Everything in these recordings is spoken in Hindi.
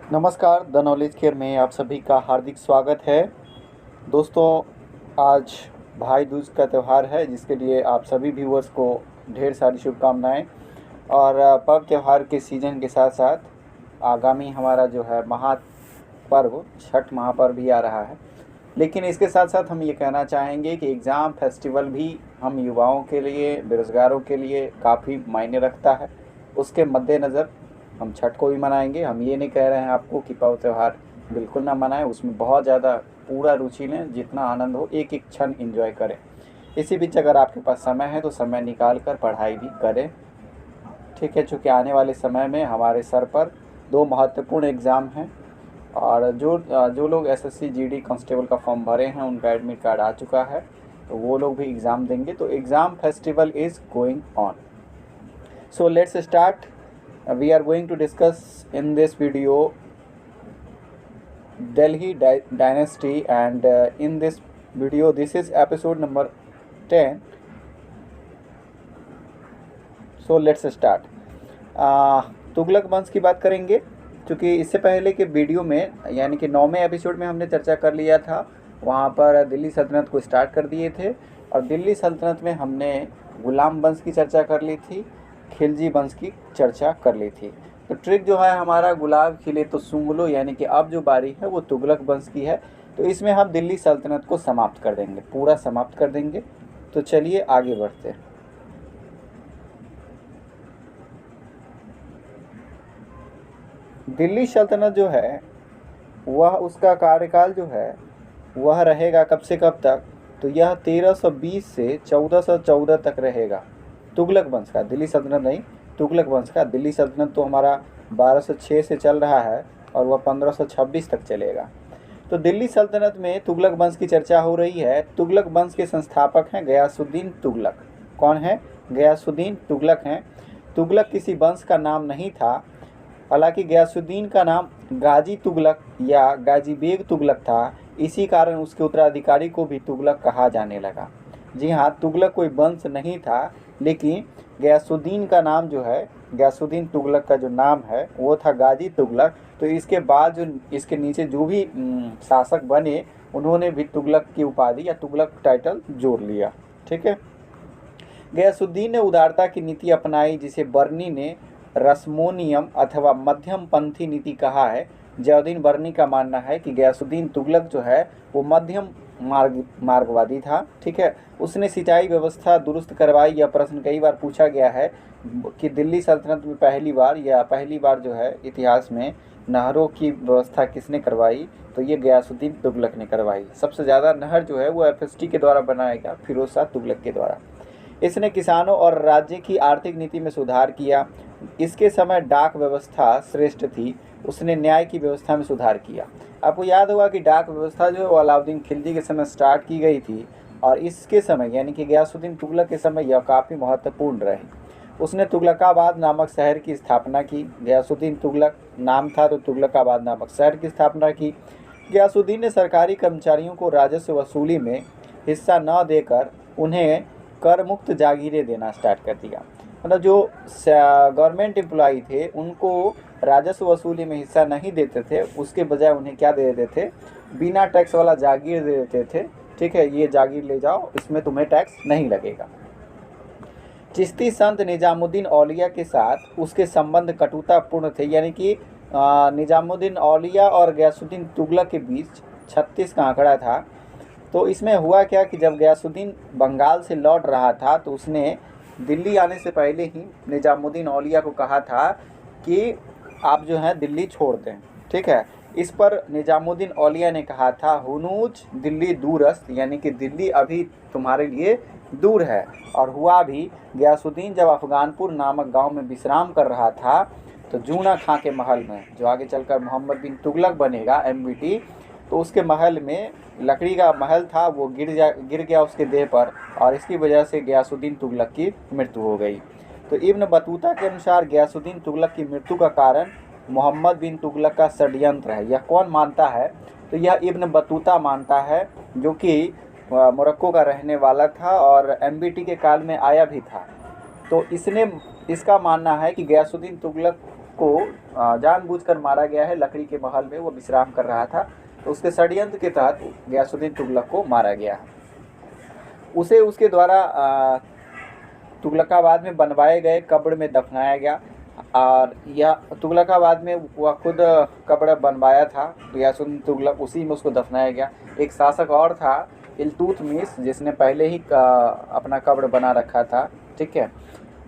नमस्कार, द नॉलेज केयर में आप सभी का हार्दिक स्वागत है। दोस्तों, आज भाई दूज का त्यौहार है, जिसके लिए आप सभी व्यूअर्स को ढेर सारी शुभकामनाएं। और पर्व त्यौहार के सीज़न के साथ साथ आगामी हमारा जो है महापर्व छठ महापर्व भी आ रहा है। लेकिन इसके साथ साथ हम ये कहना चाहेंगे कि एग्ज़ाम फेस्टिवल भी हम युवाओं के लिए, बेरोज़गारों के लिए काफ़ी मायने रखता है। उसके मद्देनज़र हम छठ को भी मनाएंगे। हम ये नहीं कह रहे हैं आपको कि पर्व त्यौहार बिल्कुल ना मनाएं, उसमें बहुत ज़्यादा पूरा रुचि लें, जितना आनंद हो एक एक क्षण एंजॉय करें। इसी बीच अगर आपके पास समय है तो समय निकाल कर पढ़ाई भी करें, ठीक है। चूँकि आने वाले समय में हमारे सर पर 2 महत्वपूर्ण एग्ज़ाम हैं, और जो लोग एसएससी जीडी कांस्टेबल का फॉर्म भरे हैं उनका एडमिट कार्ड आ चुका है, तो वो लोग भी एग्ज़ाम देंगे। तो exam festival is going on. So let's start. We are going to discuss in this video Delhi dynasty, and in this video, this is episode number 10. So let's start. Tughlaq वंश की बात करेंगे, क्योंकि इससे पहले के वीडियो में यानी कि 9वें एपिसोड में हमने चर्चा कर लिया था। वहाँ पर दिल्ली सल्तनत को स्टार्ट कर दिए थे, और दिल्ली सल्तनत में हमने गुलाम वंश की चर्चा कर ली थी, खिलजी वंश की चर्चा कर ली थी। तो ट्रिक जो है हमारा गुलाब खिले तो सूंघ लो, यानी कि अब जो बारी है वो तुगलक वंश की है। तो इसमें हम दिल्ली सल्तनत को समाप्त कर देंगे, पूरा समाप्त कर देंगे। तो चलिए आगे बढ़ते हैं। दिल्ली सल्तनत जो है वह, उसका कार्यकाल जो है वह रहेगा कब से कब तक, तो यह 1320 से 1414 तक रहेगा। तुगलक वंश का, दिल्ली सल्तनत नहीं, तुगलक वंश का। दिल्ली सल्तनत तो हमारा 1206 से चल रहा है और वह 1526 तक चलेगा। तो दिल्ली सल्तनत में तुगलक वंश की चर्चा हो रही है। तुगलक वंश के संस्थापक हैं गयासुद्दीन तुगलक। कौन है? गयासुद्दीन तुगलक हैं। तुगलक किसी वंश का नाम नहीं था। हालांकि गयासुद्दीन का नाम गाजी तुगलक या गाजी बेग तुगलक था, इसी कारण उसके उत्तराधिकारी को भी तुगलक कहा जाने लगा। जी हाँ, तुगलक कोई वंश नहीं था, लेकिन गयासुद्दीन का नाम जो है, गयासुद्दीन तुगलक का जो नाम है वो था गाजी तुगलक। तो इसके बाद जो इसके नीचे जो भी शासक बने, उन्होंने भी तुगलक की उपाधि या तुगलक टाइटल जोड़ लिया, ठीक है। गयासुद्दीन ने उदारता की नीति अपनाई, जिसे बर्नी ने रस्मोनियम अथवा मध्यम पंथी नीति कहा है। जयउद्दीन बर्नी का मानना है कि गयासुद्दीन तुगलक जो है वो मध्यम मार्गवादी था, ठीक है। उसने सिंचाई व्यवस्था दुरुस्त करवाई। यह प्रश्न कई बार पूछा गया है कि दिल्ली सल्तनत में पहली बार जो है इतिहास में नहरों की व्यवस्था किसने करवाई, तो ये गयासुद्दीन तुगलक ने करवाई। सबसे ज़्यादा नहर जो है वो एफएसटी के द्वारा बनाया गया, फिरोज शाह तुगलक के द्वारा। इसने किसानों और राज्य की आर्थिक नीति में सुधार किया। इसके समय डाक व्यवस्था श्रेष्ठ थी। उसने न्याय की व्यवस्था में सुधार किया। आपको याद होगा कि डाक व्यवस्था जो है वो अलाउद्दीन खिलजी के समय स्टार्ट की गई थी, और इसके समय यानी कि गयासुद्दीन तुगलक के समय यह काफ़ी महत्वपूर्ण रही। उसने तुगलकाबाद नामक शहर की स्थापना की। गयासुद्दीन तुगलक नाम था तो तुगलकाबाद नामक शहर की स्थापना की। गयासुद्दीन ने सरकारी कर्मचारियों को राजस्व वसूली में हिस्सा न देकर उन्हें कर मुक्त जागीरें देना स्टार्ट कर दिया। मतलब जो गवर्नमेंट एम्प्लॉई थे उनको राजस्व वसूली में हिस्सा नहीं देते थे, उसके बजाय उन्हें क्या दे देते थे? बिना टैक्स वाला जागीर दे देते थे, ठीक है। ये जागीर ले जाओ, इसमें तुम्हें टैक्स नहीं लगेगा। चिश्ती संत निजामुद्दीन औलिया के साथ उसके संबंध कटुतापूर्ण थे, यानी कि निजामुद्दीन औलिया और गयासुद्दीन तुगलक के बीच 36 का आंकड़ा था। तो इसमें हुआ क्या कि जब गयासुद्दीन बंगाल से लौट रहा था तो उसने दिल्ली आने से पहले ही निजामुद्दीन औलिया को कहा था कि आप जो है दिल्ली छोड़ दें, ठीक है। इस पर निजामुद्दीन औलिया ने कहा था, हुनूज दिल्ली दूरस्त, यानी कि दिल्ली अभी तुम्हारे लिए दूर है। और हुआ भी। गयासुद्दीन जब अफगानपुर नामक गांव में विश्राम कर रहा था तो जूना खां के महल में, जो आगे चलकर मोहम्मद बिन तुगलक बनेगा एमबीटी, तो उसके महल में लकड़ी का महल था, वो गिर गया उसके देह पर, और इसकी वजह से गयासुद्दीन तुगलक की मृत्यु हो गई। तो इब्न बतूता के अनुसार गयासुद्दीन तुगलक की मृत्यु का कारण मोहम्मद बिन तुगलक का षड्यंत्र है। यह कौन मानता है? तो यह इब्न बतूता मानता है, जो कि मोरक्को का रहने वाला था और एमबीटी के काल में आया भी था। तो इसका मानना है कि गयासुद्दीन तुगलक को जानबूझकर मारा गया है। लकड़ी के महल में वो विश्राम कर रहा था, तो उसके षड्यंत्र के तहत गयासुद्दीन तुगलक को मारा गया। उसे उसके द्वारा तुगलकाबाद में बनवाए गए कब्र में दफनाया गया। और यह तुगलकाबाद में वह खुद कब्र बनवाया था गयासुद्दीन तुगलक, उसी में उसको दफनाया गया। एक शासक और था इल्तुतमिश, जिसने पहले ही अपना कब्र बना रखा था। ठीक है,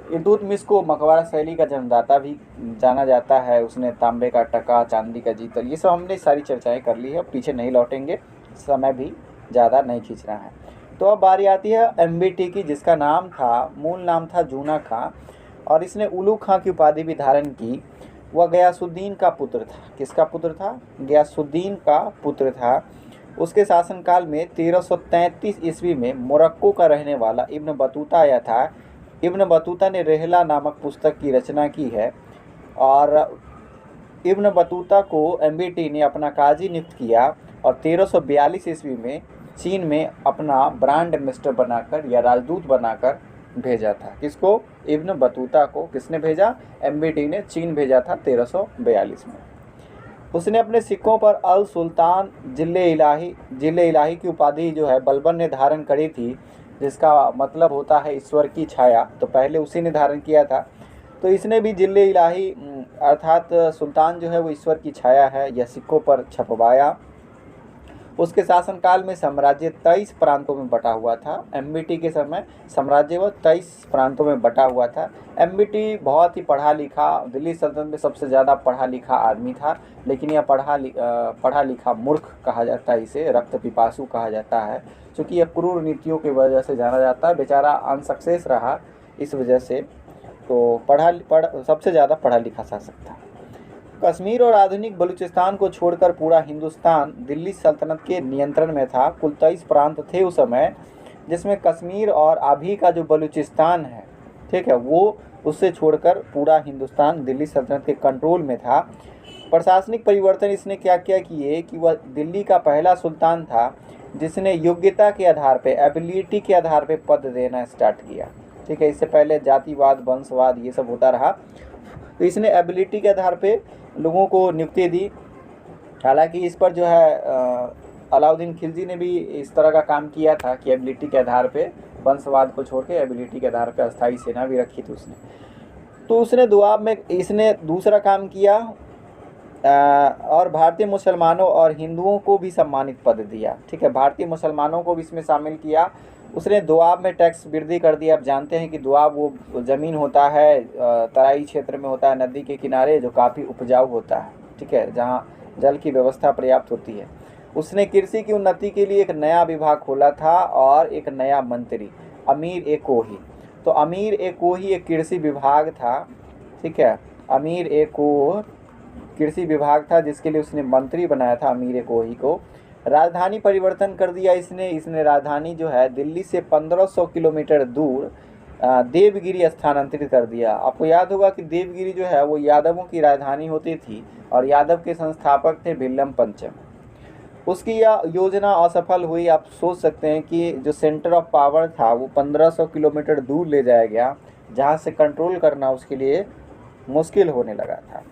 इल्तुतमिश को मकबरा शैली का जन्मदाता भी जाना जाता है। उसने तांबे का टका, चांदी का जीतल, ये सब हमने सारी चर्चाएं कर ली है, पीछे नहीं लौटेंगे, समय भी ज़्यादा नहीं खींचना है। तो अब बारी आती है एमबीटी की, जिसका नाम था, मूल नाम था जूना खां, और इसने उलू खां की उपाधि भी धारण की। वह गयासुद्दीन का पुत्र था। किसका पुत्र था? गयासुद्दीन का पुत्र था। उसके शासनकाल में 1333 ईस्वी में मोरक्को का रहने वाला इब्न बतूता आया था। इब्न बतूता ने रेहला नामक पुस्तक की रचना की है, और इब्न बतूता को एमबीटी ने अपना काजी नियुक्त किया और 1342 ईस्वी में चीन में अपना ब्रांड एम्बेसडर बनाकर या राजदूत बनाकर भेजा था। किसको? इब्न बतूता को। किसने भेजा? एमबीटी ने चीन भेजा था 1342 में। उसने अपने सिक्कों पर अल सुल्तान जिले इलाही की उपाधि जो है बलबन ने धारण करी थी, जिसका मतलब होता है ईश्वर की छाया। तो पहले उसी ने धारण किया था, तो इसने भी जिले इलाही अर्थात सुल्तान जो है वो ईश्वर की छाया है, यह सिक्कों पर छपवाया। उसके शासनकाल में साम्राज्य 23 प्रांतों में बटा हुआ था। एमबीटी के समय साम्राज्य वह 23 प्रांतों में बटा हुआ था। एमबीटी बहुत ही पढ़ा लिखा, दिल्ली सल्तनत में सबसे ज़्यादा पढ़ा लिखा आदमी था, लेकिन यह पढ़ा लिखा मूर्ख कहा जाता है, इसे रक्त पिपासु कहा जाता है, क्योंकि यह क्रूर नीतियों की वजह से जाना जाता है। बेचारा अनसक्सेस रहा इस वजह से, तो सबसे ज़्यादा पढ़ा लिखा शासक था। कश्मीर और आधुनिक बलूचिस्तान को छोड़कर पूरा हिंदुस्तान दिल्ली सल्तनत के नियंत्रण में था। कुल 23 प्रांत थे उस समय, जिसमें कश्मीर और अभी का जो बलूचिस्तान है, ठीक है, वो उससे छोड़कर पूरा हिंदुस्तान दिल्ली सल्तनत के कंट्रोल में था। प्रशासनिक परिवर्तन इसने क्या क्या किए कि वह दिल्ली का पहला सुल्तान था जिसने योग्यता के आधार पे, एबिलिटी के आधार पे पद देना स्टार्ट किया। ठीक है, इससे पहले जातिवाद, वंशवाद ये सब होता रहा, तो इसने एबिलिटी के आधार पे लोगों को नियुक्ति दी। हालांकि इस पर जो है अलाउद्दीन खिलजी ने भी इस तरह का काम किया था कि एबिलिटी के आधार पे, वंशवाद को छोड़ के एबिलिटी के आधार पे अस्थायी सेना भी रखी थी उसने। तो उसने दुआब में इसने दूसरा काम किया और भारतीय मुसलमानों और हिंदुओं को भी सम्मानित पद दिया। ठीक है, भारतीय मुसलमानों को भी इसमें शामिल किया। उसने दुआब में टैक्स वृद्धि कर दिया। आप जानते हैं कि दुआब वो ज़मीन होता है तराई क्षेत्र में होता है, नदी के किनारे, जो काफ़ी उपजाऊ होता है। ठीक है, जहाँ जल की व्यवस्था पर्याप्त होती है। उसने कृषि की उन्नति के लिए एक नया विभाग खोला था और एक नया मंत्री, अमीर ए कोही। तो अमीर ए कोही एक कृषि विभाग था। ठीक है, अमीर ए कोह कृषि विभाग था, जिसके लिए उसने मंत्री बनाया था अमीर ए कोही को। राजधानी परिवर्तन कर दिया इसने राजधानी जो है दिल्ली से 1500 किलोमीटर दूर देवगिरी स्थानांतरित कर दिया। आपको याद होगा कि देवगिरी जो है वो यादवों की राजधानी होती थी और यादव के संस्थापक थे भिल्लम पंचम। उसकी यह योजना असफल हुई। आप सोच सकते हैं कि जो सेंटर ऑफ पावर था वो 1500 किलोमीटर दूर ले जाया गया, जहाँ से कंट्रोल करना उसके लिए मुश्किल होने लगा था।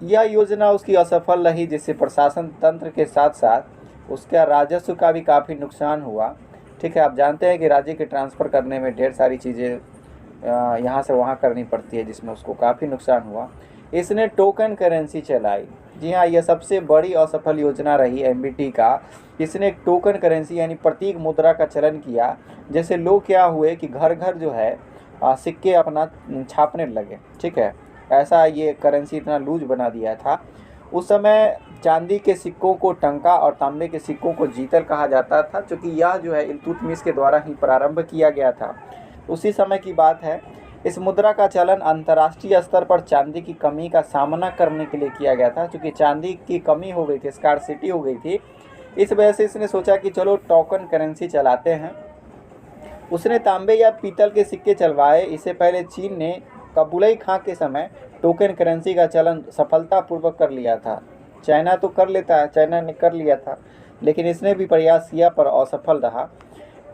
यह योजना उसकी असफल रही, जिससे प्रशासन तंत्र के साथ साथ उसका राजस्व का भी काफ़ी नुकसान हुआ। ठीक है, आप जानते हैं कि राज्य के ट्रांसफ़र करने में ढेर सारी चीज़ें यहाँ से वहाँ करनी पड़ती है, जिसमें उसको काफ़ी नुकसान हुआ। इसने टोकन करेंसी चलाई। जी हाँ, यह सबसे बड़ी असफल योजना रही एमबीटी का। इसने एक टोकन करेंसी यानी प्रतीक मुद्रा का चलन किया, जैसे लोग क्या हुए कि घर घर जो है सिक्के अपना छापने लगे। ठीक है, ऐसा ये करेंसी इतना लूज बना दिया था। उस समय चांदी के सिक्कों को टंका और तांबे के सिक्कों को जीतल कहा जाता था, क्योंकि यह जो है इल्तुतमिश के द्वारा ही प्रारंभ किया गया था। उसी समय की बात है। इस मुद्रा का चलन अंतर्राष्ट्रीय स्तर पर चांदी की कमी का सामना करने के लिए किया गया था, क्योंकि चांदी की कमी हो गई थी, स्कार्सिटी हो गई थी। इस वजह से इसने सोचा कि चलो टोकन करेंसी चलाते हैं। उसने तांबे या पीतल के सिक्के चलवाए। इससे पहले चीन ने कबूलई खां के समय टोकन करेंसी का चलन सफलतापूर्वक कर लिया था। चाइना तो कर लेता है, चाइना ने कर लिया था, लेकिन इसने भी प्रयास किया पर असफल रहा।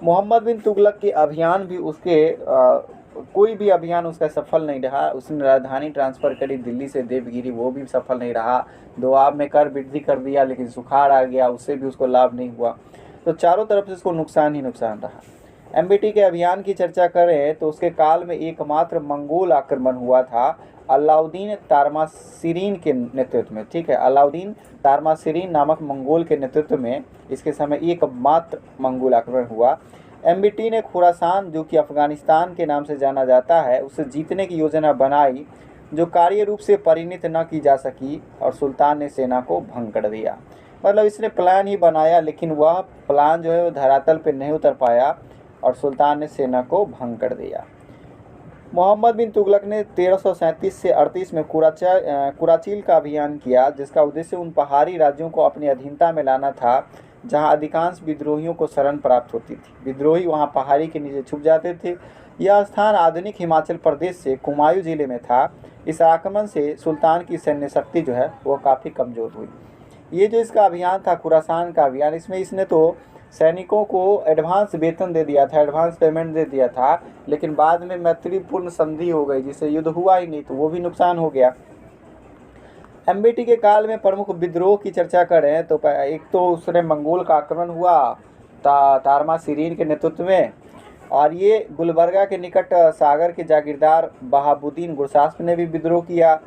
मोहम्मद बिन तुगलक के अभियान भी उसके कोई भी अभियान उसका सफल नहीं रहा। उसने राजधानी ट्रांसफ़र करी दिल्ली से देवगिरी, वो भी सफल नहीं रहा। दोआब में कर वृद्धि कर दिया लेकिन सुखाड़ आ गया, उससे भी उसको लाभ नहीं हुआ। तो चारों तरफ से उसको नुकसान ही नुकसान रहा। एमबीटी के अभियान की चर्चा करें तो उसके काल में एकमात्र मंगोल आक्रमण हुआ था अलाउद्दीन तारमासिरीन के नेतृत्व में। ठीक है, अलाउद्दीन तारमासिरीन नामक मंगोल के नेतृत्व में इसके समय एकमात्र मंगोल आक्रमण हुआ। एमबीटी ने खुरासान, जो कि अफगानिस्तान के नाम से जाना जाता है, उसे जीतने की योजना बनाई जो कार्य रूप से परिणत न की जा सकी और सुल्तान ने सेना को भंग कर दिया। मतलब इसने प्लान ही बनाया लेकिन वह प्लान जो है वो धरातल पर नहीं उतर पाया और सुल्तान ने सेना को भंग कर दिया। मोहम्मद बिन तुगलक ने 1337 से 38 में कुराचील का अभियान किया, जिसका उद्देश्य उन पहाड़ी राज्यों को अपनी अधीनता में लाना था जहां अधिकांश विद्रोहियों को शरण प्राप्त होती थी। विद्रोही वहां पहाड़ी के नीचे छुप जाते थे। यह स्थान आधुनिक हिमाचल प्रदेश से कुमायूं जिले में था। इस आक्रमण से सुल्तान की सैन्य शक्ति जो है वो काफ़ी कमज़ोर हुई। ये जो इसका अभियान था खुरासान का अभियान, इसमें इसने तो सैनिकों को एडवांस वेतन दे दिया था, एडवांस पेमेंट दे दिया था, लेकिन बाद में मैत्रीपूर्ण संधि हो गई जिससे युद्ध हुआ ही नहीं, तो वो भी नुकसान हो गया। एमबीटी के काल में प्रमुख विद्रोह की चर्चा करें तो एक तो उसने मंगोल का आक्रमण हुआ तारमासिरीन के नेतृत्व में, और ये गुलबर्गा के निकट सागर के जागीरदार बहाबुद्दीन गुरसास्प ने भी विद्रोह किया।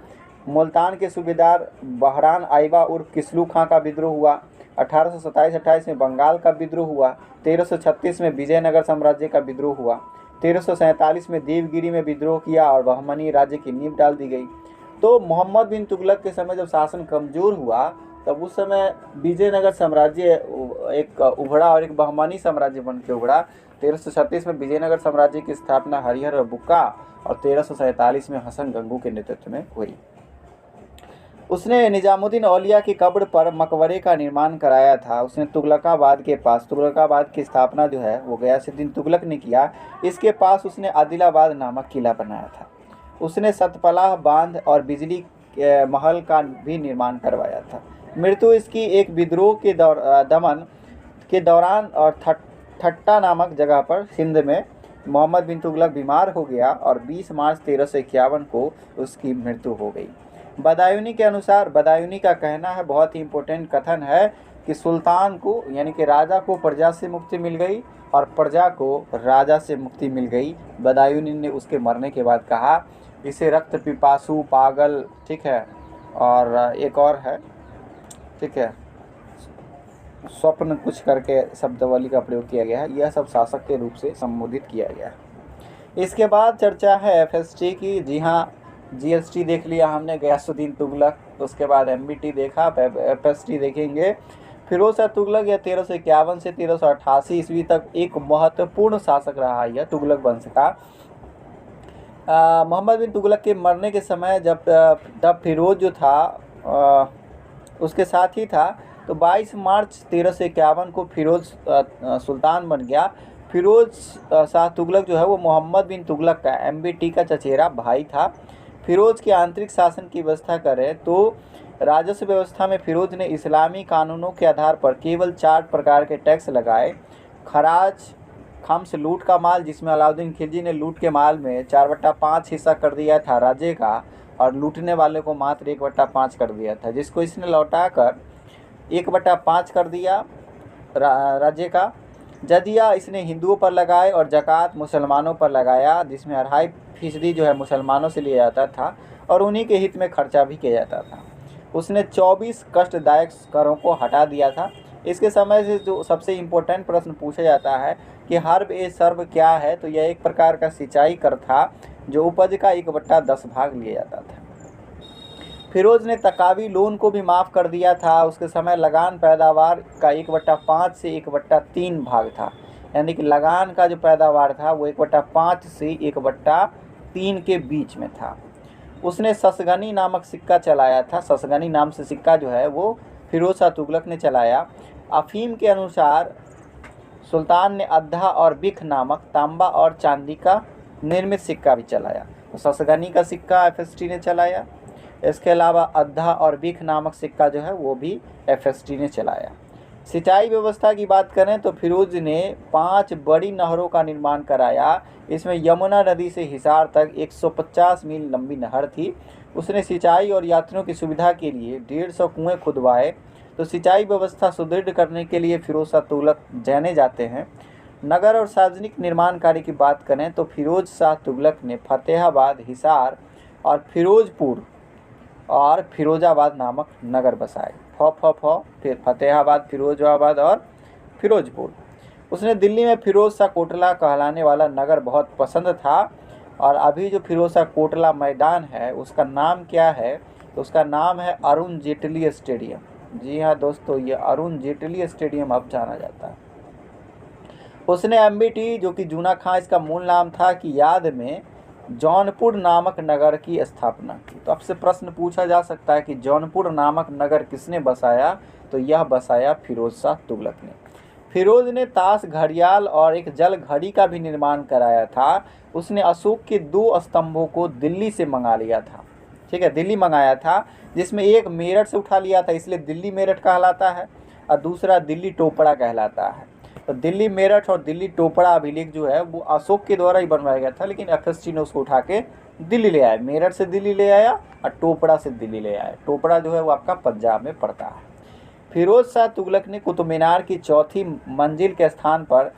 मुल्तान के सूबेदार बहरान आइबा उर्फ किसलू खां का विद्रोह हुआ। 1827-28 में बंगाल का विद्रोह हुआ। 1336 में विजयनगर साम्राज्य का विद्रोह हुआ। 1347 में देवगिरी में विद्रोह किया और बहमनी राज्य की नींव डाल दी गई। तो मोहम्मद बिन तुगलक के समय जब शासन कमज़ोर हुआ तब उस समय विजयनगर साम्राज्य एक उभरा और एक बहमनी साम्राज्य बन के उभरा। 1336 में विजयनगर साम्राज्य की स्थापना हरिहर और बुक्का और 1347 में हसन गंगू के नेतृत्व में हुई। उसने निजामुद्दीन औलिया की कब्र पर मकबरे का निर्माण कराया था। उसने तुगलकाबाद के पास, तुगलकाबाद की स्थापना जो है वो गयासुद्दीन तुगलक ने किया। इसके पास उसने आदिलाबाद नामक किला बनाया था। उसने सतपलाह बांध और बिजली महल का भी निर्माण करवाया था। मृत्यु इसकी एक विद्रोह के दमन के दौरान और ठट्टा नामक जगह पर सिंध में मोहम्मद बिन तुगलक बीमार हो गया और 20 मार्च 1351 को उसकी मृत्यु हो गई। बदायूनी के अनुसार, बदायूनी का कहना है, बहुत ही इम्पोर्टेंट कथन है कि सुल्तान को यानी कि राजा को प्रजा से मुक्ति मिल गई और प्रजा को राजा से मुक्ति मिल गई। बदायूनी ने उसके मरने के बाद कहा इसे रक्त पिपासु, पागल, ठीक है, और एक और है, ठीक है, स्वप्न कुछ करके शब्दावली का प्रयोग किया गया है। यह सब शासक के रूप से संबोधित किया गया है। इसके बाद चर्चा है एफएसटी की। जी हाँ, जीएसटी देख लिया हमने, गयासुद्दीन तुगलक, उसके बाद एमबीटी देखा, एफएसटी देखेंगे। फिरोज शाह तुगलक यह 1351 से 1388 ईस्वी तक एक महत्वपूर्ण शासक रहा यह तुगलक वंश का। मोहम्मद बिन तुगलक के मरने के समय जब फिरोज जो था उसके साथ ही था, तो 22 मार्च 1351 को फिरोज सुल्तान बन गया। फिरोज शाह तुगलक जो है वो मोहम्मद बिन तुगलक का, एमबीटी का चचेरा भाई था। फिरोज के आंतरिक शासन की व्यवस्था करें तो राजस्व व्यवस्था में फिरोज ने इस्लामी कानूनों के आधार पर केवल 4 प्रकार के टैक्स लगाए। खराज, खम्स, लूट का माल, जिसमें अलाउद्दीन खिलजी ने लूट के माल में 4/5 हिस्सा कर दिया था राज्य का और लूटने वाले को मात्र 1/5 कर दिया था, जिसको इसने लौटाकर 1/5 कर दिया राज्य का। जजिया इसने हिंदुओं पर लगाए और ज़कात मुसलमानों पर लगाया, जिसमें 2.5% जो है मुसलमानों से लिया जाता था और उन्हीं के हित में खर्चा भी किया जाता था। उसने 24 कष्टदायक करों को हटा दिया था। इसके समय से जो सबसे इम्पोर्टेंट प्रश्न पूछा जाता है कि हर्ब ए सर्ब क्या है, तो यह एक प्रकार का सिंचाई कर था जो उपज का 1/10 भाग लिया जाता था। फिरोज ने तकावी लोन को भी माफ़ कर दिया था। उसके समय लगान पैदावार का 1/5 से 1/3 भाग था, यानी कि लगान का जो पैदावार था वो 1/5 से 1/3 के बीच में था। उसने ससगनी नामक सिक्का चलाया था। ससगनी नाम से सिक्का जो है वो फिरोज शाह तुगलक ने चलाया। अफीम के अनुसार सुल्तान ने अद्धा और बिख नामक तांबा और चांदी का निर्मित सिक्का भी चलाया। तो ससगनी का सिक्का एफएसटी ने चलाया। इसके अलावा अद्धा और बिख नामक सिक्का जो है वो भी एफएसटी ने चलाया। सिंचाई व्यवस्था की बात करें तो फिरोज ने 5 बड़ी नहरों का निर्माण कराया। इसमें यमुना नदी से हिसार तक 150 मील लंबी नहर थी। उसने सिंचाई और यात्रियों की सुविधा के लिए 150 कुएं खुदवाए। तो सिंचाई व्यवस्था सुदृढ़ करने के लिए फिरोज शाह तुगलक जाने जाते हैं। नगर और सार्वजनिक निर्माण कार्य की बात करें तो फिरोज शाह तुगलक ने फतेहाबाद, हिसार और फिरोजपुर और फिरोजाबाद नामक नगर बसाए। फिर फतेहाबाद, फिरोजाबाद और फिरोजपुर। उसने दिल्ली में फिरोज शाह कोटला कहलाने वाला नगर बहुत पसंद था। और अभी जो फिरोज शाह कोटला मैदान है उसका नाम क्या है? तो उसका नाम है अरुण जेटली स्टेडियम। जी हाँ दोस्तों, ये अरुण जेटली स्टेडियम अब जाना जाता है। उसने एमबीटी, जो कि जूना खां इसका मूल नाम था, की याद में जौनपुर नामक नगर की स्थापना की। तो आपसे प्रश्न पूछा जा सकता है कि जौनपुर नामक नगर किसने बसाया? तो यह बसाया फिरोज शाह तुगलक ने। फिरोज ने ताश, घड़ियाल और एक जल घड़ी का भी निर्माण कराया था। उसने अशोक के 2 स्तंभों को दिल्ली से मंगा लिया था। ठीक है, दिल्ली मंगाया था, जिसमें एक मेरठ से उठा लिया था, इसलिए दिल्ली मेरठ कहलाता है, और दूसरा दिल्ली टोपड़ा कहलाता है। तो दिल्ली मेरठ और दिल्ली टोपड़ा अभिलेख जो है वो अशोक के द्वारा ही बनवाया गया था, लेकिन एफएसटी ने उसको उठा के दिल्ली ले आया। मेरठ से दिल्ली ले आया और टोपड़ा से दिल्ली ले आया। टोपड़ा जो है वो आपका पंजाब में पड़ता है। फिरोज शाह तुगलक ने कुतुब मीनार की 4थी मंजिल के स्थान पर